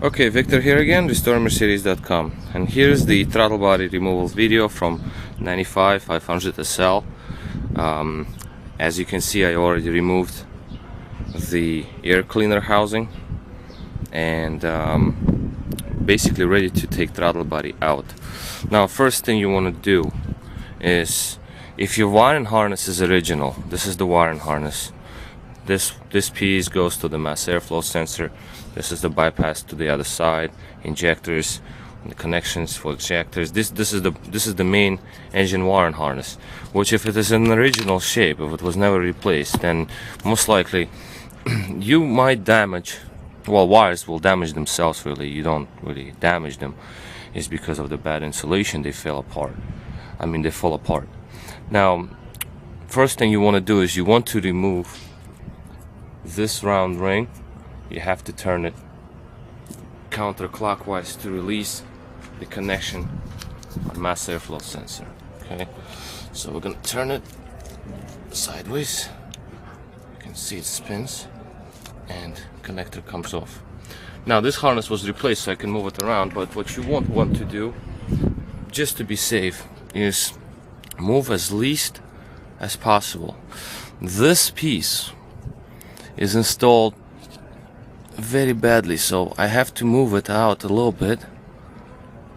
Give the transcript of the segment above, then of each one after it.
Okay, Victor here again, RestoreMercedes.com, and here's the throttle body removal video from 95 500 SL. As you can see, I already removed the air cleaner housing and basically ready to take throttle body out. Now, first thing you want to do is, if your wiring harness is original, this is the wiring harness. This piece goes to the mass airflow sensor. This is the bypass to the other side, injectors, the connections for injectors. This is the main engine wiring harness, which, if it is in original shape, if it was never replaced, then most likely you might damage, well, wires will damage themselves. Really, you don't really damage them. It's because of the bad insulation, they fall apart. Now, first thing you want to do is you want to remove this round ring. You have to turn it counterclockwise to release the connection on mass airflow sensor. Okay, so we're gonna turn it sideways. You can see it spins and connector comes off. Now, this harness was replaced, so I can move it around, but what you won't want to do, just to be safe, is move as least as possible. This piece is installed very badly, so I have to move it out a little bit.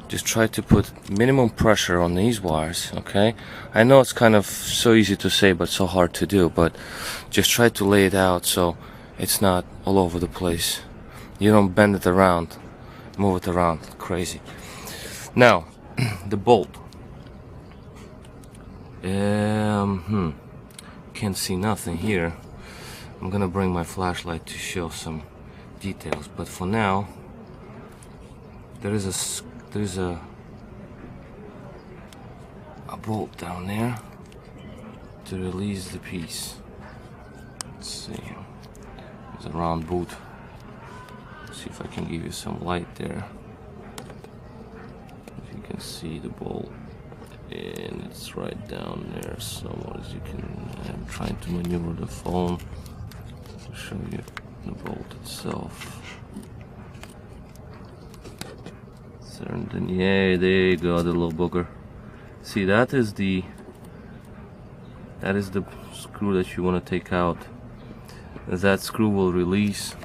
Just try to put minimum pressure on these wires. Okay, I know it's kind of so easy to say but so hard to do, but just try to lay it out so it's not all over the place. You don't bend it around, move it around crazy. Now, the bolt. Can't see nothing here. I'm gonna bring my flashlight to show some details, but for now, there is a bolt down there to release the piece. Let's see. There's a round boot. Let's see if I can give you some light there. If you can see the bolt, and it's right down there somewhere. As you can, I'm trying to maneuver the phone to show you the bolt itself. Yeah, there you go, the little booger. See, that is the screw that you want to take out. That screw will release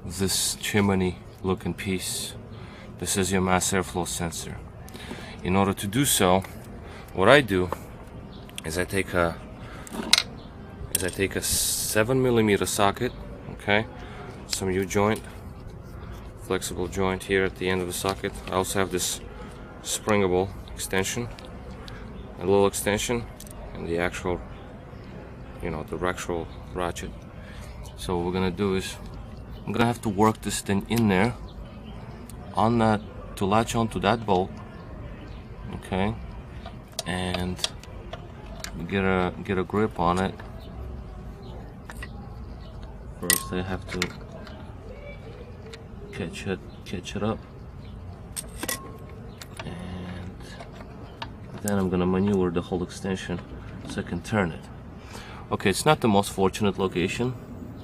this chimney looking piece. This is your mass airflow sensor. In order to do so, what I do is I take a 7mm socket, okay, some U-joint, flexible joint here at the end of the socket. I also have this springable extension, a little extension, and the actual, the actual ratchet. So what we're gonna do is, I'm gonna have to work this thing in there on that to latch onto that bolt. Okay, and get a grip on it. First, I have to catch it up, and then I'm gonna maneuver the whole extension so I can turn it. Okay, it's not the most fortunate location,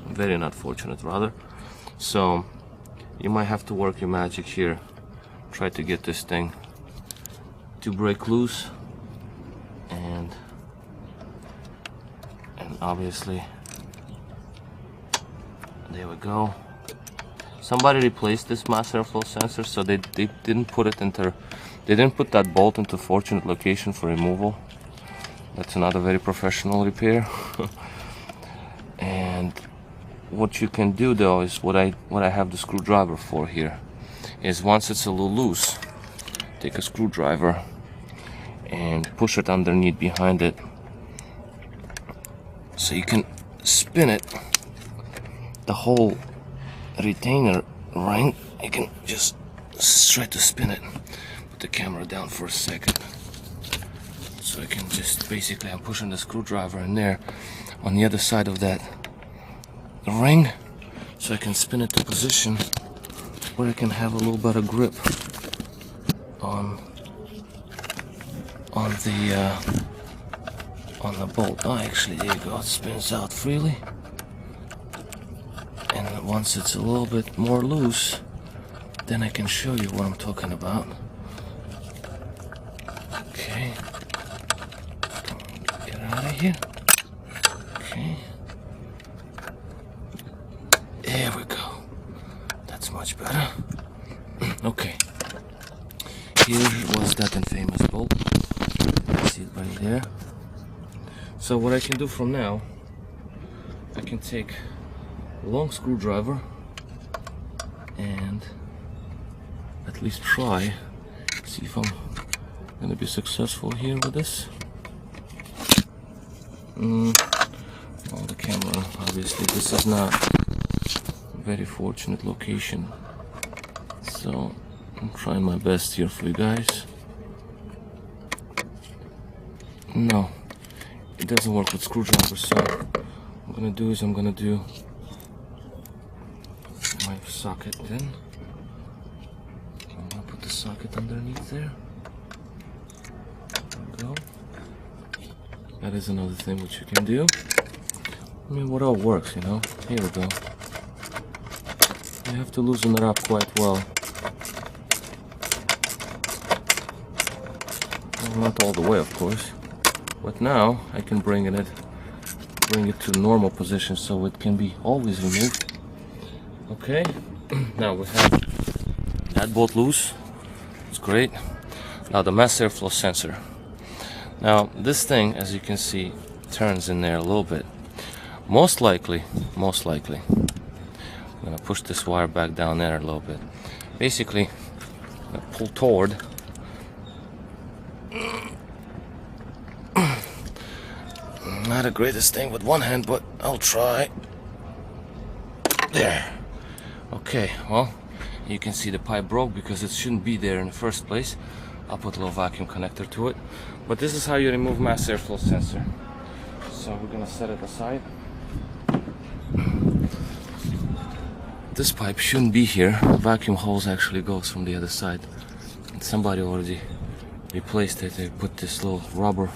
very not fortunate rather. So you might have to work your magic here. Try to get this thing to break loose, and obviously there we go. Somebody replaced this mass airflow sensor, so they didn't put that bolt into fortunate location for removal. That's another very professional repair. And what you can do though is what I have the screwdriver for here is, once it's a little loose, take a screwdriver and push it underneath behind it so you can spin it. The whole retainer ring, you can just try to spin it. Put the camera down for a second so I can just, basically I'm pushing the screwdriver in there on the other side of that ring so I can spin it to position where I can have a little better grip on the bolt. Oh, actually, there you go, it spins out freely. And once it's a little bit more loose, then I can show you what I'm talking about. Okay. Get out of here. Okay. There we go. That's much better. Okay. Here was that infamous bolt. See it right there. So what I can do from now, I can take a long screwdriver and at least try, see if I'm gonna be successful here with this. Oh, the camera, obviously this is not a very fortunate location, so I'm trying my best here for you guys. No, it doesn't work with screwdrivers, so what I'm gonna do is I'm gonna do my socket then. I'm gonna put the socket underneath there. There we go. That is another thing which you can do. I mean, what all works, you know. Here we go. You have to loosen it up quite well. Well, not all the way, of course. But now I can bring it to normal position so it can be always removed. Okay. Now we have that bolt loose. It's great. Now the mass airflow sensor. Now this thing, as you can see, turns in there a little bit. Most likely, I'm gonna push this wire back down there a little bit. Basically, I'm gonna pull toward. Not the greatest thing with one hand, but I'll try. There. Okay, well, you can see the pipe broke because it shouldn't be there in the first place. I'll put a little vacuum connector to it. But this is how you remove mass airflow sensor. So we're gonna set it aside. This pipe shouldn't be here. The vacuum hose actually goes from the other side. And somebody already replaced it. They put this little rubber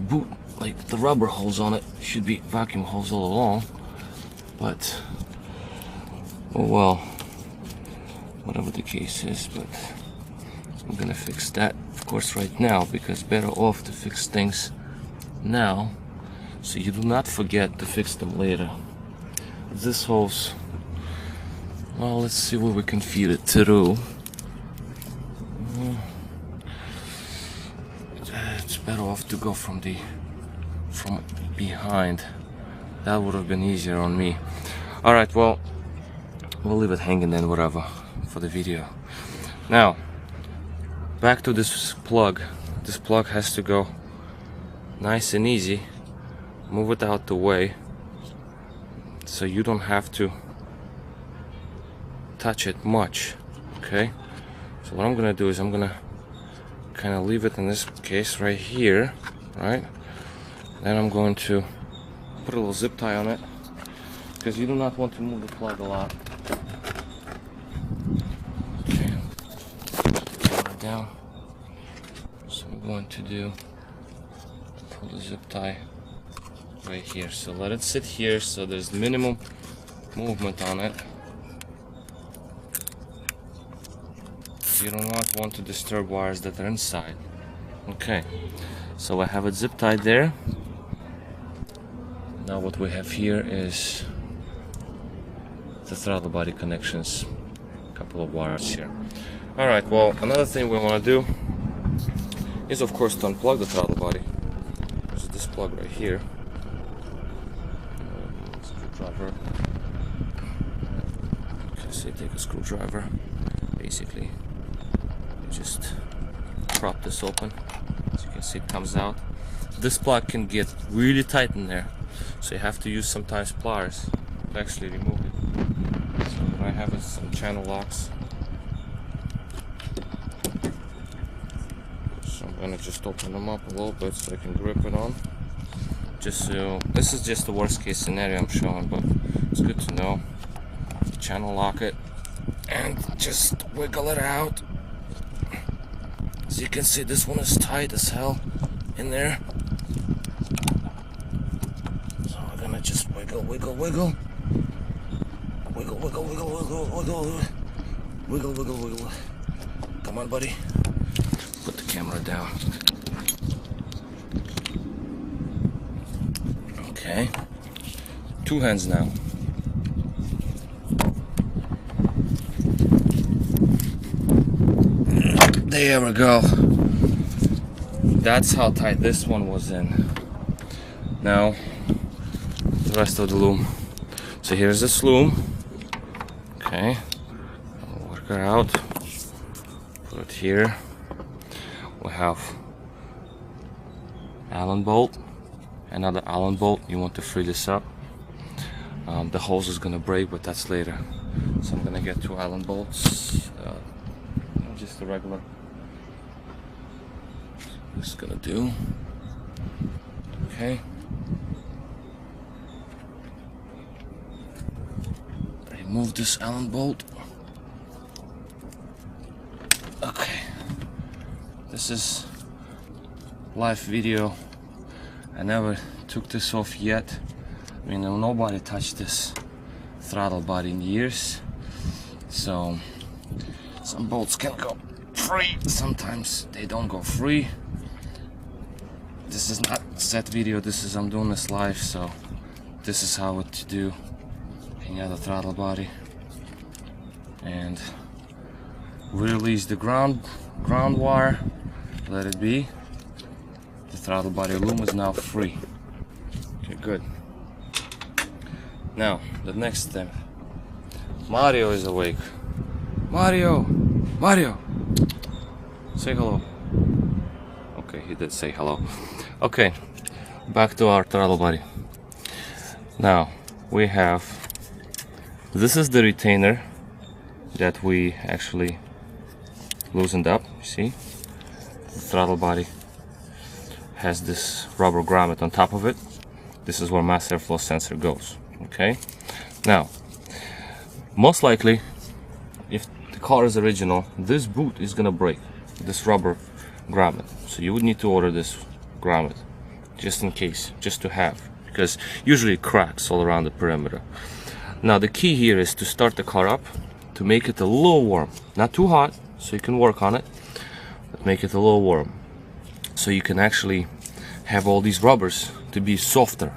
boot, like the rubber holes on it. Should be vacuum hose all along. But, oh well, whatever the case is, but I'm gonna fix that, of course, right now, because better off to fix things now so you do not forget to fix them later. This hose, well, let's see where we can feed it through. It's better off to go from behind. That would have been easier on me. Alright, well, we'll leave it hanging then, whatever, for the video. Now, back to this plug. This plug has to go nice and easy. Move it out the way so you don't have to touch it much. Okay, so what I'm gonna do is I'm gonna kind of leave it in this case right here, right? Then I'm going to put a little zip tie on it because you do not want to move the plug a lot. Okay, put it down. So I'm going to do pull the zip tie right here. So let it sit here so there's minimum movement on it. You do not want to disturb wires that are inside. Okay, so I have it zip tied there. Now what we have here is the throttle body connections. A couple of wires here. Alright, well, another thing we want to do is, of course, to unplug the throttle body. There's this plug right here. Screwdriver. Okay, so you take a screwdriver. Basically, you just prop this open. As you can see, it comes out. This plug can get really tight in there, so you have to use sometimes pliers to actually remove it. So what I have is some channel locks. So I'm gonna just open them up a little bit so I can grip it on. Just so, this is just the worst case scenario I'm showing, but it's good to know. Channel lock it and just wiggle it out. As you can see, this one is tight as hell in there. So we're gonna just wiggle, wiggle, wiggle. Wiggle, wiggle, wiggle, wiggle, wiggle. Wiggle, wiggle, wiggle. Come on, buddy. Put the camera down. Okay. 2 hands now. There we go. That's how tight this one was in. Now, the rest of the loom. So here's the loom. Okay. I'll work her out. Put it here. We have Allen bolt. Another Allen bolt. You want to free this up. The hose is gonna break, but that's later. So I'm gonna get 2 Allen bolts. Just a regular. This is gonna do. Okay. Remove this Allen bolt. Okay. This is live video. I never took this off yet. I mean, nobody touched this throttle body in years. So some bolts can go free, sometimes they don't go free. This is not set video, I'm doing this live, so this is how to do any other throttle body. And we release the ground wire, let it be. The throttle body loom is now free. Okay, good. Now, the next step. Mario is awake. Mario! Mario! Say hello. Okay, he did say hello. Okay, back to our throttle body. Now, we have... This is the retainer that we actually loosened up, you see? The throttle body has this rubber grommet on top of it. This is where mass airflow sensor goes. Okay, now most likely if the car is original, this boot is gonna break, this rubber grommet, so you would need to order this grommet just in case, just to have, because usually it cracks all around the perimeter. Now the key here is to start the car up, to make it a little warm, not too hot so you can work on it, but make it a little warm so you can actually have all these rubbers to be softer.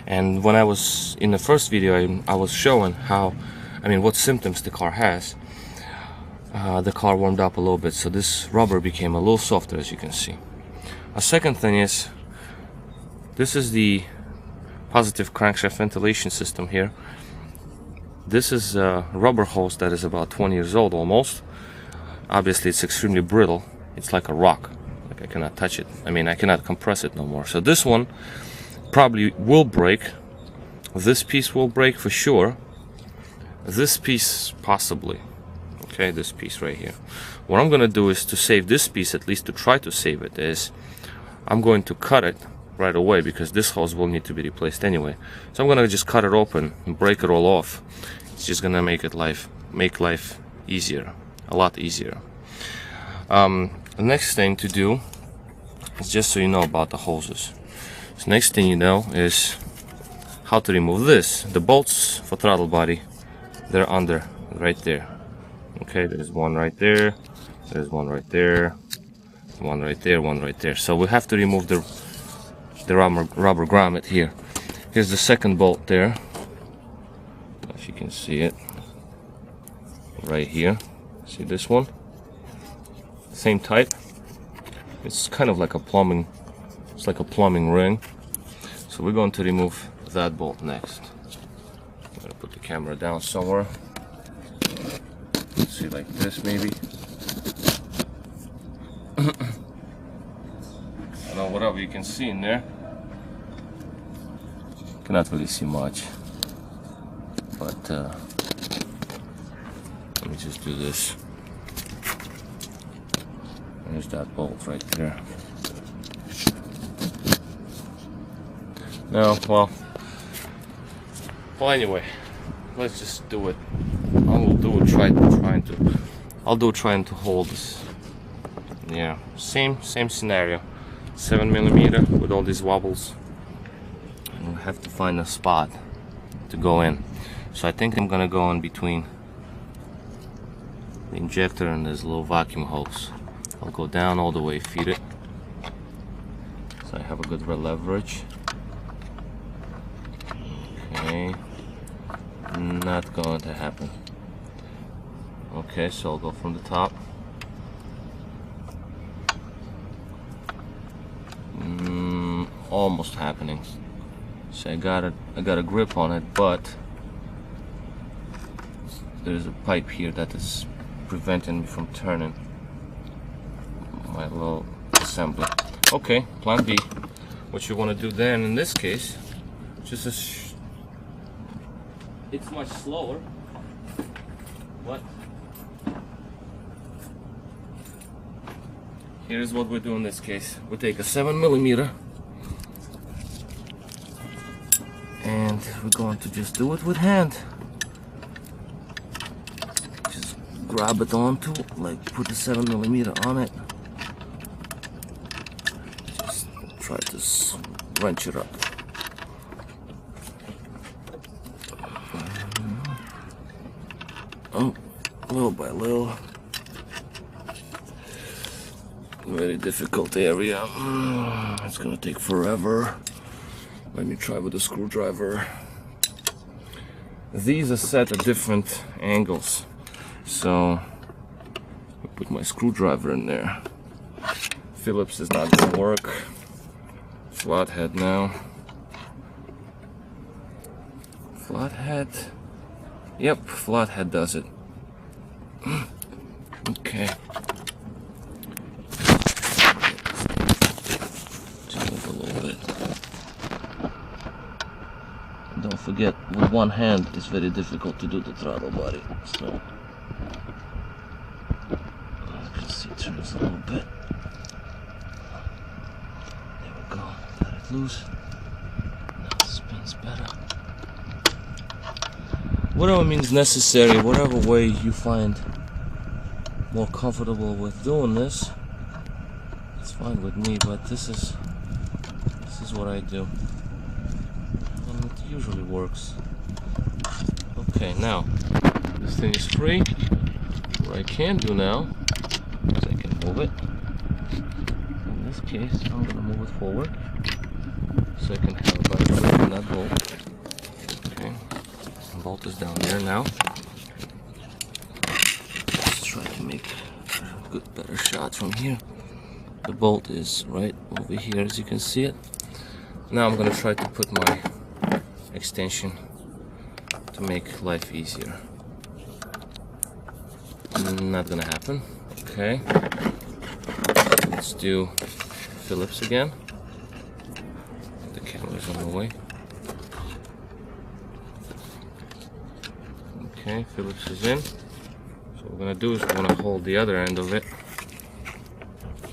And when I was in the first video, I was showing how, what symptoms the car has. The car warmed up a little bit, so this rubber became a little softer, as you can see. A second thing is, this is the positive crankshaft ventilation system here. This is a rubber hose that is about 20 years old almost. Obviously it's extremely brittle. It's like a rock. Like I cannot touch it. I cannot compress it no more. So this one probably will break. This piece will break for sure. This piece possibly. Okay, this piece right here. What I'm gonna do is to save this piece, at least to try to save it, is I'm going to cut it right away because this hose will need to be replaced anyway. So I'm gonna just cut it open and break it all off. It's just gonna make life easier, a lot easier. The next thing to do is, just so you know about the hoses. So next thing you know is how to remove this. The bolts for throttle body, they're under right there. Okay, there's one right there, there's one right there, one right there, one right there. So we have to remove the rubber grommet here. Here's the second bolt there, if you can see it, right here. See this one? Same type. It's kind of like a plumbing, it's like a plumbing ring. So we're going to remove that bolt next. I'm gonna put the camera down somewhere. Let's see, like this maybe. I don't know, whatever you can see in there. Cannot really see much, but let me just do this. There's that bolt right there. No, well anyway, let's just do it. I'll do it trying to hold this. Yeah, same scenario. 7mm with all these wobbles. And we'll have to find a spot to go in. So I think I'm gonna go in between the injector and this little vacuum hose. I'll go down all the way, feed it, so I have a good leverage. Okay, not going to happen. Okay, so I'll go from the top. Almost happening. So I got a grip on it, but there's a pipe here that is preventing me from turning my little assembly. Okay, plan B. What you want to do then in this case, just it's much slower, but here's what we do in this case. We take a 7mm and we're going to just do it with hand. Just grab it onto, like put the 7mm on it. Just try to wrench it up. Oh, little by little. Very difficult area. It's gonna take forever. Let me try with a screwdriver. These are set at different angles, so I put my screwdriver in there. Phillips is not gonna work. Flathead now. Flathead. Yep, flathead does it. Okay. Don't forget, with one hand it's very difficult to do the throttle body, so you can see it turns a little bit. There we go, got it loose. Now it spins better. Whatever means necessary, whatever way you find more comfortable with doing this, it's fine with me, but this is what I do. And it usually works. Okay, now this thing is free. What I can do now is I can move it. In this case, I'm gonna move it forward so I can have a better grip on that bolt. Okay, the bolt is down there now. Let's try to make a good, better shot from here. The bolt is right over here, as you can see it. Now I'm gonna try to put my extension to make life easier. Not gonna happen. Okay, let's do Phillips again. The camera's on the way. Okay, Phillips is in. So what we're gonna do is we're gonna hold the other end of it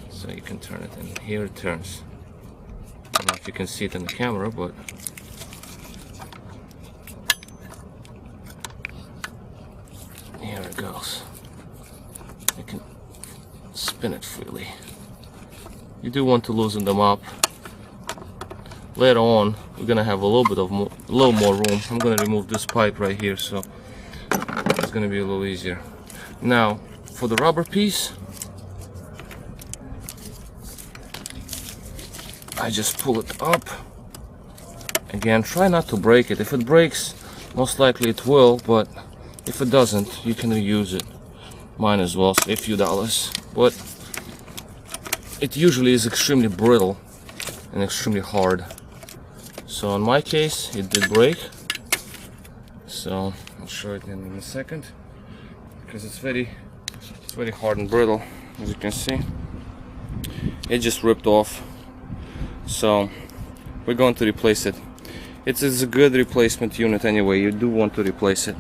so you can turn it, and here it turns. I don't know if you can see it in the camera, but here it goes. You can spin it freely. You do want to loosen them up. Later on, we're gonna have a little more room. I'm gonna remove this pipe right here, so it's gonna be a little easier. Now, for the rubber piece, I just pull it up. Again, try not to break it. If it breaks, most likely it will, but if it doesn't, you can reuse it. Might as well save a few dollars. But it usually is extremely brittle and extremely hard. So in my case, it did break. So I'll show it in a second, because it's very hard and brittle, as you can see. It just ripped off. So we're going to replace it. It's a good replacement unit anyway. You do want to replace it.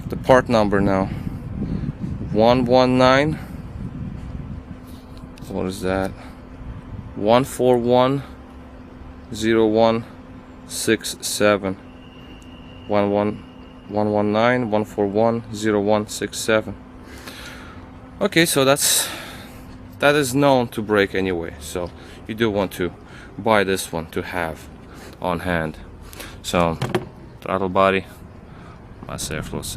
The part number now, 119. What is that? 1410167. 119-141-0167. Okay, so that is known to break anyway. So you do want to buy this one to have on hand. So throttle body, mass airflow